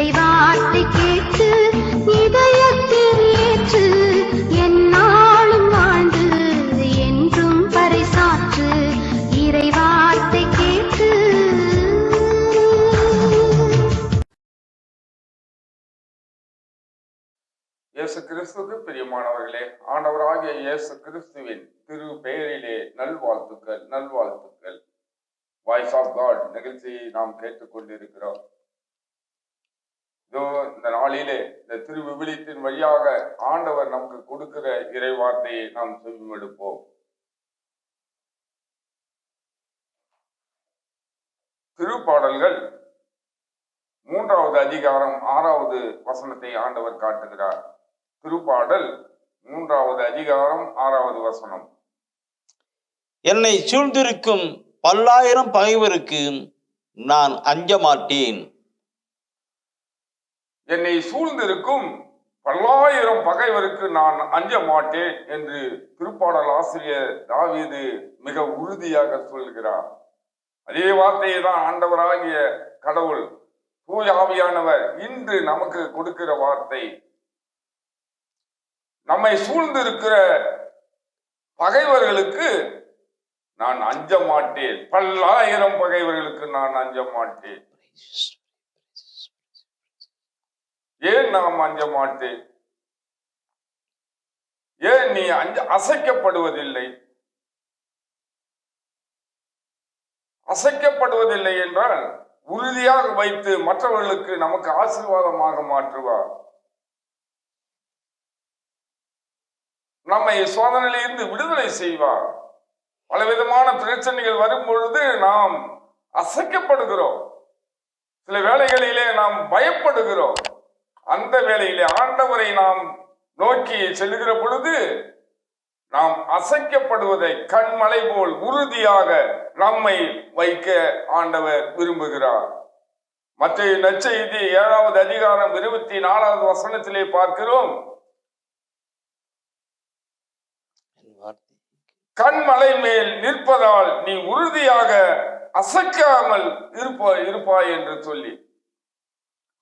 இறைவார்த்தை கேட்டு இதயத்தில் ஏற்று எந்நாளும் வாழ்ந்து என்றும் பறைசாற்று. இறைவார்த்தை கேட்டு இயேசு கிறிஸ்துவுக்கு பிரியமானவர்களே, ஆண்டவராகிய இயேசு கிறிஸ்துவின் திரு பெயரிலே நல்வாழ்த்துக்கள் நல்வாழ்த்துக்கள். வாய்ஸ் ஆஃப் காட் நிகழ்ச்சியை நாம் கேட்டுக்கொண்டிருக்கிறோம். இதோ இந்த நாளிலே இந்த திரு விவிலியத்தின் வழியாக ஆண்டவர் நமக்கு கொடுக்கிற இறை வார்த்தையை நாம் செவிமடுப்போம். திருப்பாடல்கள் 3வது அதிகாரம் 6வது வசனத்தை ஆண்டவர் காட்டுகிறார். திருப்பாடல் 3வது அதிகாரம் 6வது வசனம். என்னை சூழ்ந்திருக்கும் பல்லாயிரம் பகைவருக்கு நான் அஞ்ச மாட்டேன். என்னை சூழ்ந்திருக்கும் பல்லாயிரம் பகைவருக்கு நான் அஞ்ச மாட்டேன் என்று திருப்பாடல் ஆசிரியர் தாவீது மிக உறுதியாக சொல்கிறார். அதே வார்த்தையை தான் ஆண்டவராகிய கடவுள் தூய ஆவியானவர் இன்று நமக்கு கொடுக்கிற வார்த்தை. நம்மை சூழ்ந்திருக்கிற பகைவர்களுக்கு நான் அஞ்ச மாட்டேன். பல்லாயிரம் பகைவர்களுக்கு நான் அஞ்ச மாட்டேன். ஏன் நாம் அஞ்ச மாட்டேன்? ஏன் நீ அசைக்கப்படுவதில்லை? அசைக்கப்படுவதில்லை என்றால் உறுதியாக வைத்து மற்றவர்களுக்கு நமக்கு ஆசீர்வாதமாக மாற்றுவார். நம்மை சோதனையிலிருந்து விடுதலை செய்வார். பலவிதமான பிரச்சனைகள் வரும் பொழுது நாம் அசைக்கப்படுகிறோம். சில வேளைகளிலே நாம் பயப்படுகிறோம். அந்த வேளையிலே ஆண்டவரை நாம் நோக்கி செல்லுகிற பொழுது நாம் அசைக்கப்படுவதை கண்மலை போல் உறுதியாக நம்மை வைக்க ஆண்டவர் விரும்புகிறார். மத்தேயு நற்செய்தி 7வது அதிகாரம் 24வது வசனத்திலே பார்க்கிறோம். கண்மலை மேல் நிற்பதால் நீ உறுதியாக அசைக்காமல் இருப்பாய் என்று சொல்லி.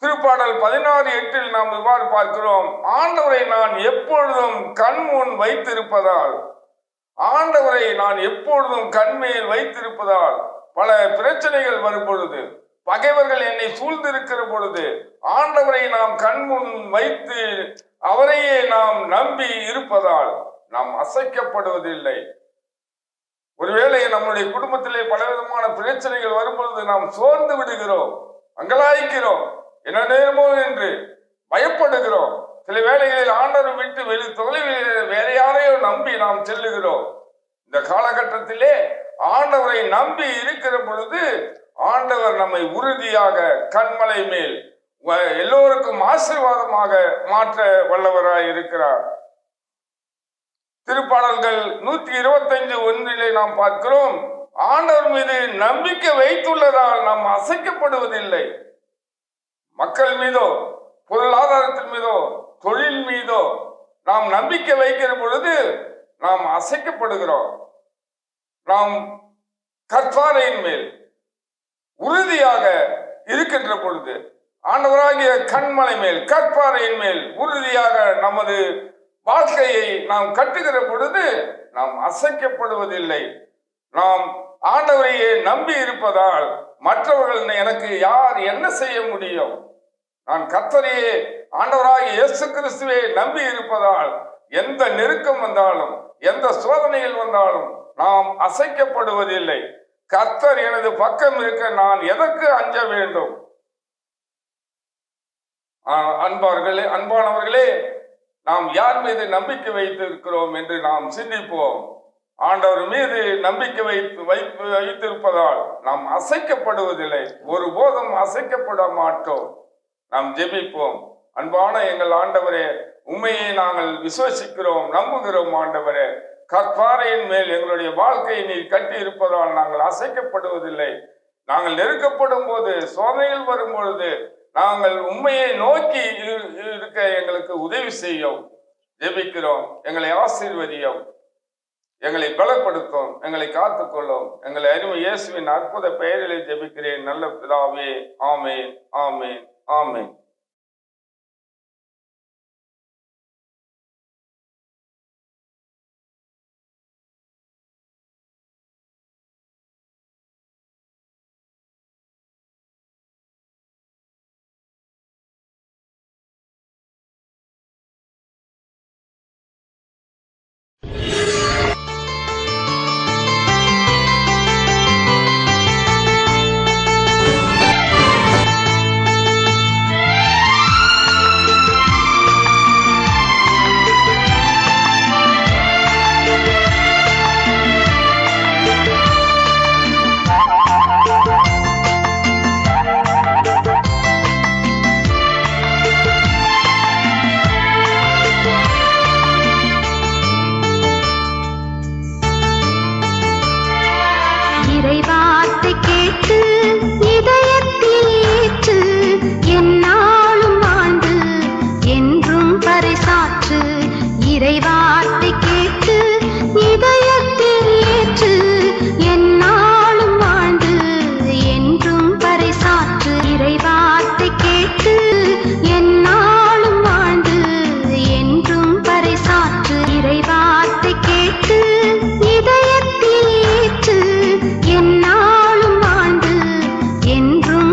திருப்பாடல் 16:8 நாம் இவ்வாறு பார்க்கிறோம். ஆண்டவரை நான் எப்பொழுதும் கண் முன் வைத்திருப்பதால், ஆண்டவரை நான் எப்பொழுதும் கண்மேல் வைத்திருப்பதால் பல பிரச்சனைகள் வரும் பொழுது, பகைவர்கள் என்னை சூழ்ந்திருக்கிற பொழுது ஆண்டவரை நாம் கண் முன் வைத்து அவரையே நாம் நம்பி இருப்பதால் நாம் அசைக்கப்படுவதில்லை. ஒருவேளை நம்முடைய குடும்பத்திலே பலவிதமான பிரச்சனைகள் வரும்பொழுது நாம் சோர்ந்து விடுகிறோம், அங்கலாய்க்கிறோம், என்ன நேரமோ என்று பயப்படுகிறோம். சில வேளைகளில் ஆண்டவரை விட்டு தொலைவில் வேற யாரையோ நம்பி நாம் செல்லுகிறோம். இந்த காலகட்டத்திலே ஆண்டவரை நம்பி இருக்கிற பொழுது ஆண்டவர் நம்மை உறுதியாக கண்மலை மேல் எல்லோருக்கும் ஆசீர்வாதமாக மாற்ற வல்லவராய் இருக்கிறார். திருப்பாடல்கள் 125:1 நாம் பார்க்கிறோம். ஆண்டவர் மீது நம்பிக்கை வைத்துள்ளதால் நாம் அசைக்கப்படுவதில்லை. மக்கள் மீதோ பொருளாதாரத்தின் மீதோ தொழில் மீதோ நாம் நம்பிக்கை வைக்கிற பொழுது நாம் அசைக்கப்படுகிறோம். நாம் கற்பாறையின் மேல் உறுதியாக இருக்கின்ற பொழுது, ஆண்டவராகிய கண்மலை மேல் கற்பாறையின் மேல் உறுதியாக நமது வாழ்க்கையை நாம் கட்டுகிற பொழுது நாம் அசைக்கப்படுவதில்லை. நாம் ஆண்டவரையே நம்பி இருப்பதால் மற்றவர்கள் எனக்கு யார் என்ன செய்ய முடியும்? நான் கர்த்தரையே ஆண்டவராகிய இயேசு கிறிஸ்துவை நம்பி இருப்பதால் எந்த நெருக்கம் வந்தாலும் எந்த சோதனைகள் வந்தாலும் நாம் அசைக்கப்படுவதில்லை. கர்த்தர் எனது பக்கம் இருக்க நான் எதற்கு அஞ்ச வேண்டும்? அன்பானவர்களே, நாம் யார் மீது நம்பிக்கை வைத்து இருக்கிறோம் என்று நாம் சிந்திப்போம். ஆண்டவர் மீது நம்பிக்கை வைத்திருப்பதால் நாம் அசைக்கப்படுவதில்லை, ஒருபோதும் அசைக்கப்பட மாட்டோம். நாம் ஜெபிப்போம். அன்பான எங்கள் ஆண்டவரே, உண்மையை நாங்கள் விசுவசிக்கிறோம், நம்புகிறோம். ஆண்டவரே, கற்பாறையின் மேல் எங்களுடைய வாழ்க்கையை நீர் கட்டி இருப்பதால் நாங்கள் அசைக்கப்படுவதில்லை. நாங்கள் நெருக்கப்படும் போது, சோதனைகள் வரும் பொழுது நாங்கள் உண்மையை நோக்கி இருக்க எங்களுக்கு உதவி செய்யும். ஜெபிக்கிறோம். எங்களை ஆசீர்வதியும், எங்களை பலப்படுத்தும், எங்களை காத்துக்கொள்ளும். எங்களை அருமை இயேசுவின் அற்புத பெயரிலே ஜெபிக்கிறேன் நல்ல பிதாவே. ஆமேன், ஆமேன், ஆமேன்.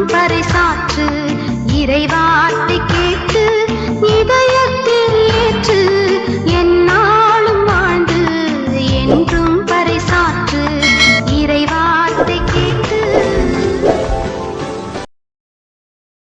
பறைசாற்று இறைவார்த்தை கேட்டு இதயத்தில் ஏற்று